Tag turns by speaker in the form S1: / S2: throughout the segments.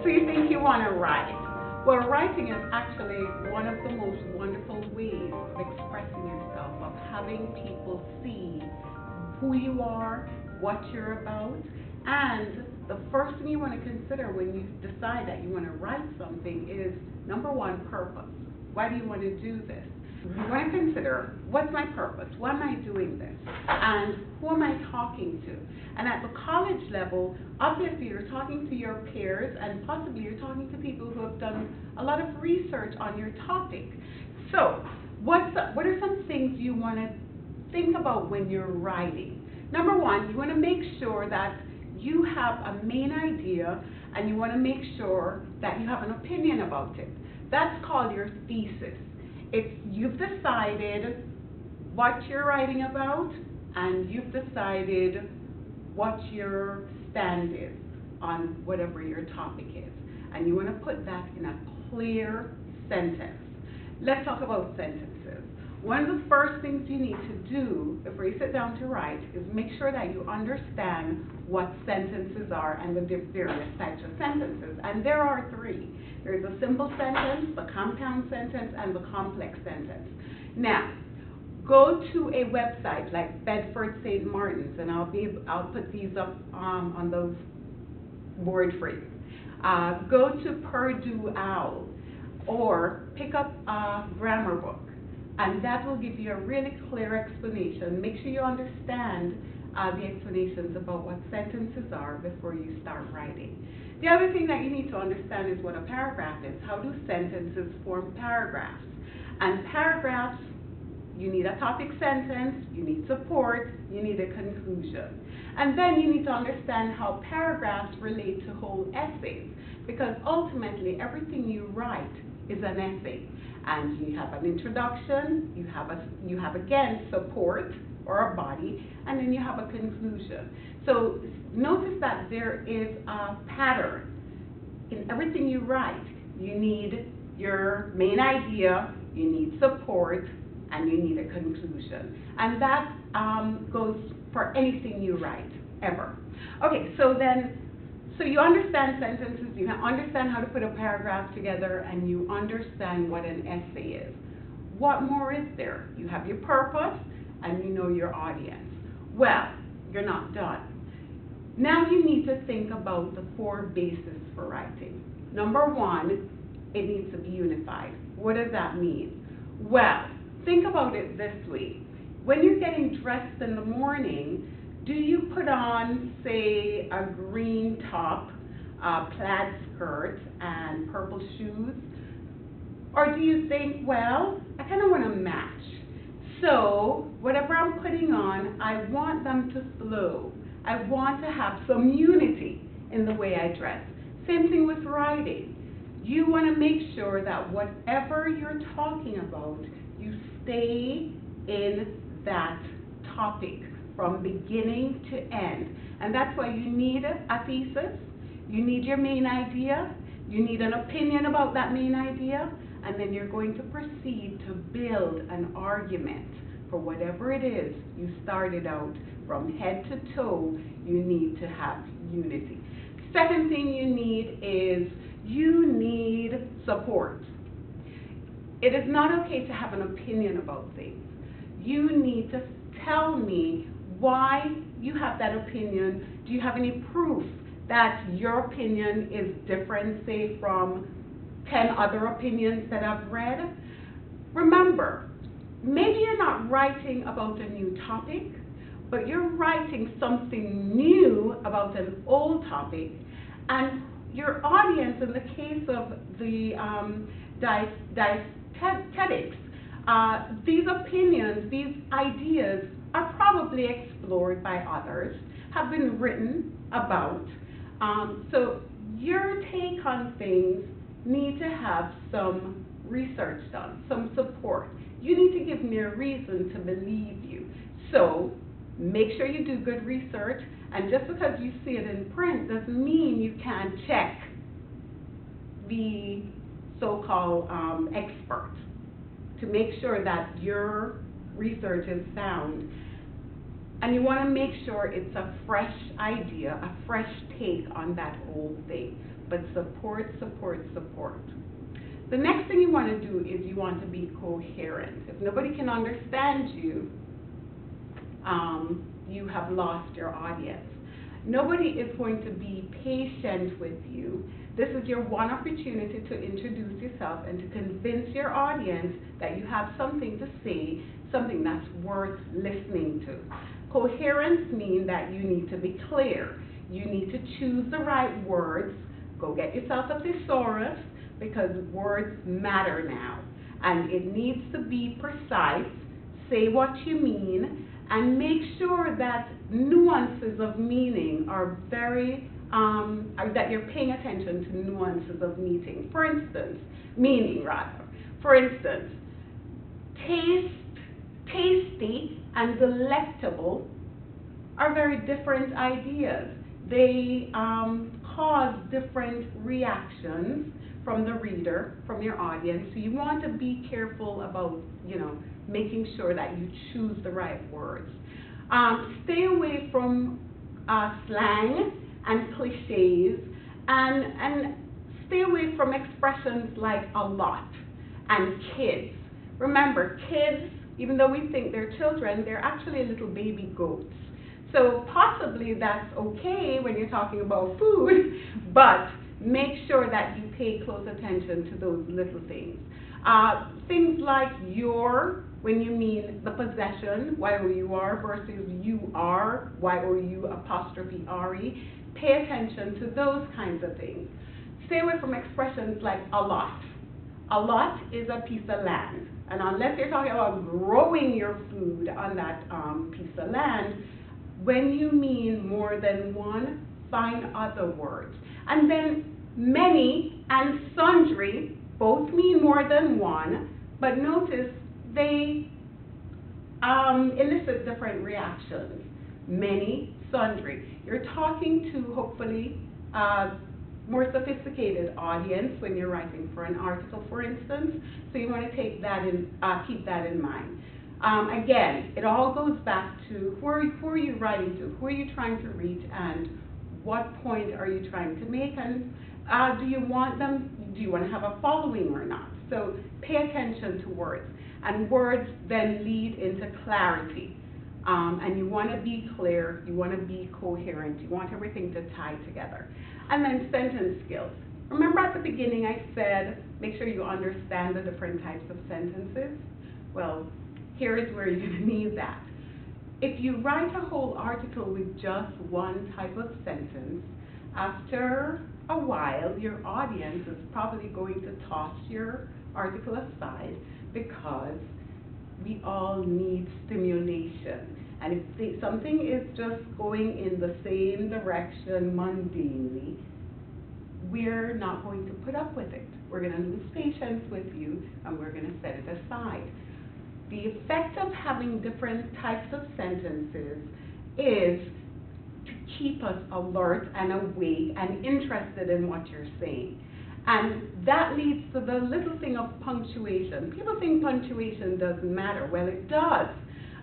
S1: So you think you want to write. Well, writing is actually one of the most wonderful ways of expressing yourself, of having people see who you are, what you're about, and the first thing you want to consider when you decide that you want to write something is, number one, purpose. Why do you want to do this? You want to consider, what's my purpose? Why am I doing this? And who am I talking to? And at the college level, obviously you're talking to your peers, and possibly you're talking to people who have done a lot of research on your topic. So, what are some things you want to think about when you're writing? Number one, you want to make sure that you have a main idea, and you want to make sure that you have an opinion about it. That's called your thesis. You've decided what you're writing about, and you've decided what your stand is on whatever your topic is. And you want to put that in a clear sentence. Let's talk about sentences. One of the first things you need to do before you sit down to write is make sure that you understand what sentences are and the various types of sentences. And there are three. There's a simple sentence, the compound sentence, and the complex sentence. Now, go to a website like Bedford St. Martin's, and I'll put these up on the board for you. Go to Purdue OWL, or pick up a grammar book, and that will give you a really clear explanation. Make sure you understand the explanations about what sentences are before you start writing. The other thing that you need to understand is what a paragraph is. How do sentences form paragraphs? And paragraphs, you need a topic sentence, you need support, you need a conclusion. And then you need to understand how paragraphs relate to whole essays, because ultimately everything you write is an essay. And you have an introduction, you have again support or a body, and then you have a conclusion. So notice that there is a pattern in everything you write. You need your main idea, you need support, and you need a conclusion. And that goes for anything you write, ever. Okay, so you understand sentences, you understand how to put a paragraph together, and you understand what an essay is. What more is there? You have your purpose, and you know your audience. Well, you're not done. Now you need to think about the four bases for writing. Number one, it needs to be unified. What does that mean? Well, think about it this way. When you're getting dressed in the morning, do you put on, say, a green top, a plaid skirt, and purple shoes? Or do you think, well, I kind of want to match. So whatever I'm putting on, I want them to flow. I want to have some unity in the way I dress. Same thing with writing. You want to make sure that whatever you're talking about, you stay in that topic from beginning to end. And that's why you need a thesis, you need your main idea, you need an opinion about that main idea, and then you're going to proceed to build an argument for whatever it is you started out from head to toe. You need to have unity. Second thing you need is you need support. It is not okay to have an opinion about things. You need to tell me why you have that opinion. Do you have any proof that your opinion is different, say, from 10 other opinions that I've read? Remember, maybe you're not writing about a new topic, but you're writing something new about an old topic, and your audience, in the case of the dietetics, these opinions, these ideas are probably explored by others, have been written about. So your take on things need to have some research done, some support. You need to give me a reason to believe you. So make sure you do good research, and just because you see it in print doesn't mean you can't check the so-called expert to make sure that your research is sound. And you want to make sure it's a fresh idea, a fresh take on that old thing. but support, support, support. The next thing you want to do is you want to be coherent. If nobody can understand you, you have lost your audience. Nobody is going to be patient with you. This is your one opportunity to introduce yourself and to convince your audience that you have something to say, something that's worth listening to. Coherence means that you need to be clear. You need to choose the right words. Go get yourself a thesaurus, because words matter now. And it needs to be precise. Say what you mean, and make sure that nuances of meaning are very, that you're paying attention to nuances of meaning. For instance, tasty and delectable are very different ideas. They cause different reactions from the reader, from your audience. So you want to be careful about, making sure that you choose the right words. Stay away from slang and cliches, and stay away from expressions like a lot and kids. Remember, kids, even though we think they're children, they're actually little baby goats. So possibly that's okay when you're talking about food, but make sure that you pay close attention to those little things. Things like your, when you mean the possession, Y-O-U-R, versus you are, Y-O-U''re. Pay attention to those kinds of things. Stay away from expressions like a lot. A lot is a piece of land. And unless you're talking about growing your food on that piece of land, when you mean more than one, find other words. And then many and sundry both mean more than one, but notice they elicit different reactions. Many, sundry. You're talking to, hopefully, more sophisticated audience when you're writing for an article, for instance. So you want to take that in, keep that in mind. Again, it all goes back to who are you writing to, who are you trying to reach, and what point are you trying to make, and do you want to have a following or not? So pay attention to words, and words then lead into clarity. And you want to be clear, you want to be coherent, you want everything to tie together. And then sentence skills. Remember at the beginning I said, make sure you understand the different types of sentences? Well, here is where you're going to need that. If you write a whole article with just one type of sentence, after a while, your audience is probably going to toss your article aside, because we all need stimulation. And if something is just going in the same direction mundanely, we're not going to put up with it. We're going to lose patience with you, and we're going to set it aside. The effect of having different types of sentences is to keep us alert and awake and interested in what you're saying. And that leads to the little thing of punctuation. People think punctuation doesn't matter. Well, it does.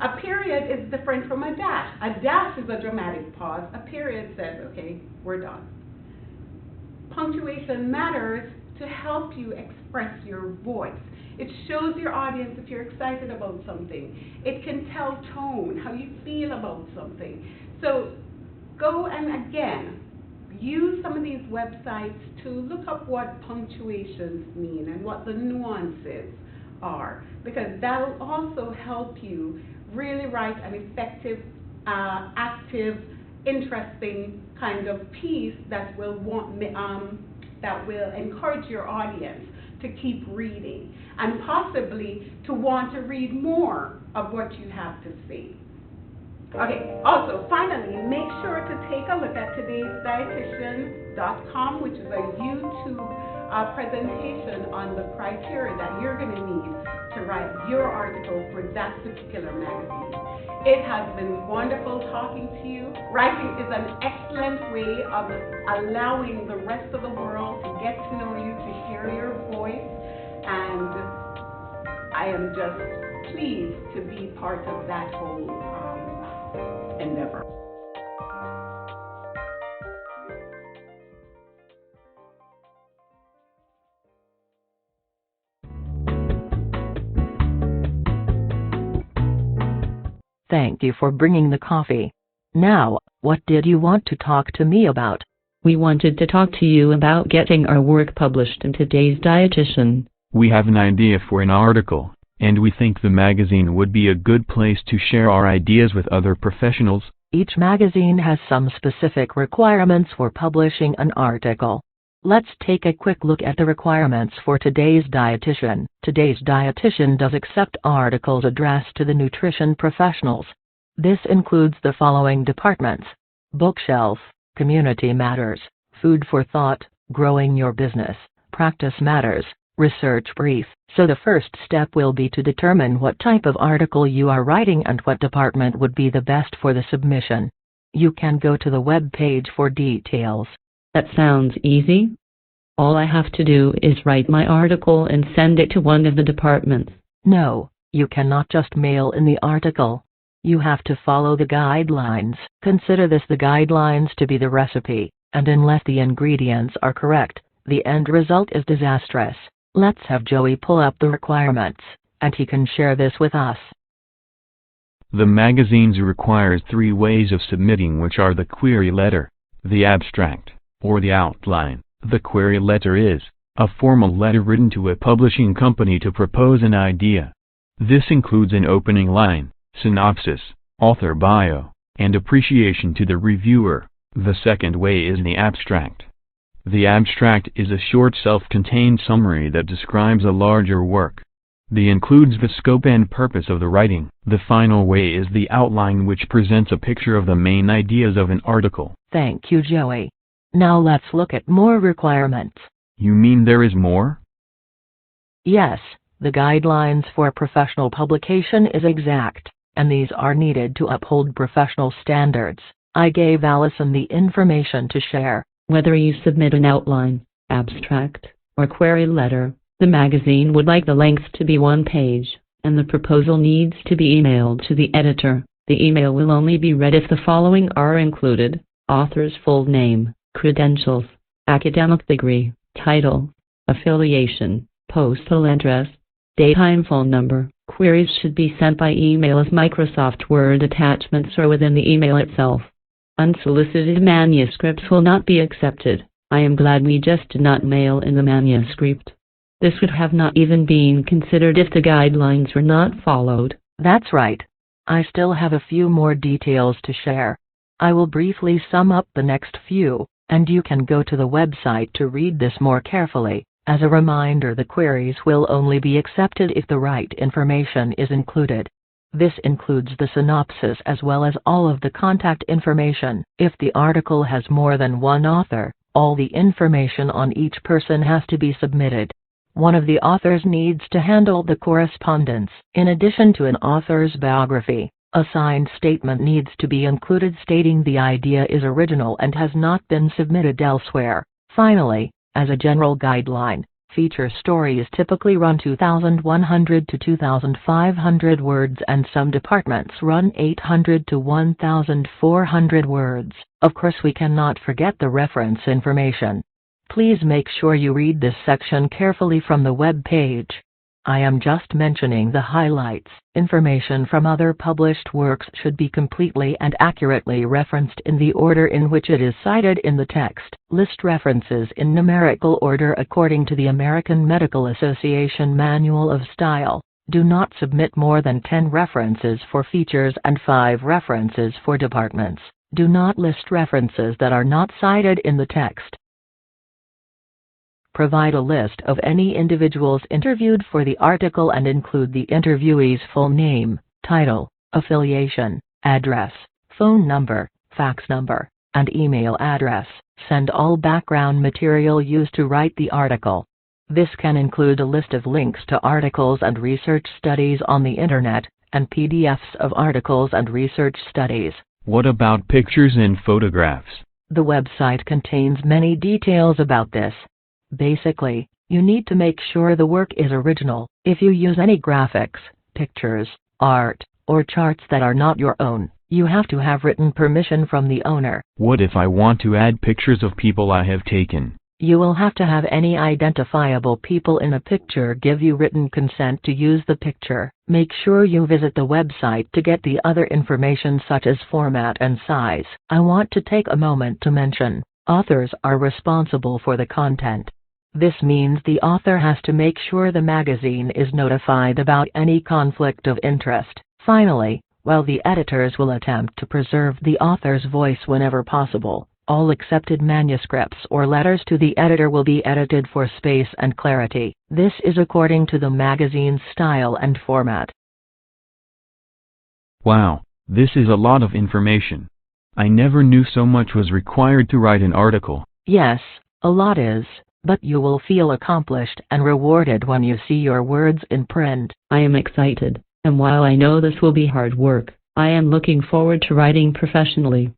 S1: A period is different from a dash. A dash is a dramatic pause. A period says, okay, we're done. Punctuation matters to help you express your voice. It shows your audience if you're excited about something. It can tell tone, how you feel about something. So go and, again, use some of these websites to look up what punctuations mean and what the nuances are, because that'll also help you really write an effective, active, interesting kind of piece that will encourage your audience to keep reading, and possibly to want to read more of what you have to say. Okay, also, finally, make sure to take a look at today's dietician.com, which is a YouTube presentation on the criteria that you're going to need to write your article for that particular magazine. It has been wonderful talking to you. Writing is an excellent way of allowing the rest of the world to get to know you, to hear your voice, and I am just pleased to be part of that whole endeavor.
S2: Thank you for bringing the coffee. Now, what did you want to talk to me about?
S3: We wanted to talk to you about getting our work published in today's Dietitian.
S4: We have an idea for an article, and we think the magazine would be a good place to share our ideas with other professionals.
S2: Each magazine has some specific requirements for publishing an article. Let's take a quick look at the requirements for today's Dietitian. Today's Dietitian does accept articles addressed to the nutrition professionals. This includes the following departments: bookshelf, community matters, food for thought, growing your business, practice matters, research brief. So the first step will be to determine what type of article you are writing and what department would be the best for the submission. You can go to the web page for details.
S3: That sounds easy. All I have to do is write my article and send it to one of the departments.
S2: No, you cannot just mail in the article. You have to follow the guidelines. Consider this the guidelines to be the recipe, and unless the ingredients are correct, the end result is disastrous. Let's have Joey pull up the requirements, and he can share this with us.
S4: The magazine requires 3 ways of submitting, which are the query letter, the abstract, or the outline. The query letter is a formal letter written to a publishing company to propose an idea. This includes an opening line, synopsis, author bio, and appreciation to the reviewer. The second way is the abstract. The abstract is a short self-contained summary that describes a larger work. It includes the scope and purpose of the writing. The final way is the outline, which presents a picture of the main ideas of an article.
S2: Thank you, Joey. Now let's look at more requirements.
S4: You mean there is more?
S2: Yes, the guidelines for professional publication is exact, and these are needed to uphold professional standards. I gave Allison the information to share.
S3: Whether you submit an outline, abstract, or query letter, the magazine would like the length to be 1 page, and the proposal needs to be emailed to the editor. The email will only be read if the following are included: author's full name, credentials, academic degree, title, affiliation, postal address, date, time, phone number. Queries should be sent by email as Microsoft Word attachments or within the email itself. Unsolicited manuscripts will not be accepted. I am glad we just did not mail in the manuscript. This would have not even been considered if the guidelines were not followed.
S2: That's right. I still have a few more details to share. I will briefly sum up the next few, and you can go to the website to read this more carefully. As a reminder, the queries will only be accepted if the right information is included. This includes the synopsis as well as all of the contact information. If the article has more than one author, all the information on each person has to be submitted. One of the authors needs to handle the correspondence. In addition to an author's biography, a signed statement needs to be included stating the idea is original and has not been submitted elsewhere. Finally, as a general guideline, feature stories typically run 2,100 to 2,500 words, and some departments run 800 to 1,400 words. Of course, we cannot forget the reference information. Please make sure you read this section carefully from the web page. I am just mentioning the highlights. Information from other published works should be completely and accurately referenced in the order in which it is cited in the text. List references in numerical order according to the American Medical Association Manual of Style. Do not submit more than 10 references for features and 5 references for departments. Do not list references that are not cited in the text. Provide a list of any individuals interviewed for the article and include the interviewee's full name, title, affiliation, address, phone number, fax number, and email address. Send all background material used to write the article. This can include a list of links to articles and research studies on the Internet, and PDFs of articles and research studies.
S4: What about pictures and photographs?
S2: The website contains many details about this. Basically, you need to make sure the work is original. If you use any graphics, pictures, art, or charts that are not your own, you have to have written permission from the owner.
S4: What if I want to add pictures of people I have taken?
S2: You will have to have any identifiable people in a picture give you written consent to use the picture. Make sure you visit the website to get the other information such as format and size. I want to take a moment to mention, authors are responsible for the content. This means the author has to make sure the magazine is notified about any conflict of interest. Finally, while the editors will attempt to preserve the author's voice whenever possible, all accepted manuscripts or letters to the editor will be edited for space and clarity. This is according to the magazine's style and format.
S4: Wow, this is a lot of information. I never knew so much was required to write an article.
S2: Yes, a lot is, but you will feel accomplished and rewarded when you see your words in print.
S3: I am excited, and while I know this will be hard work, I am looking forward to writing professionally.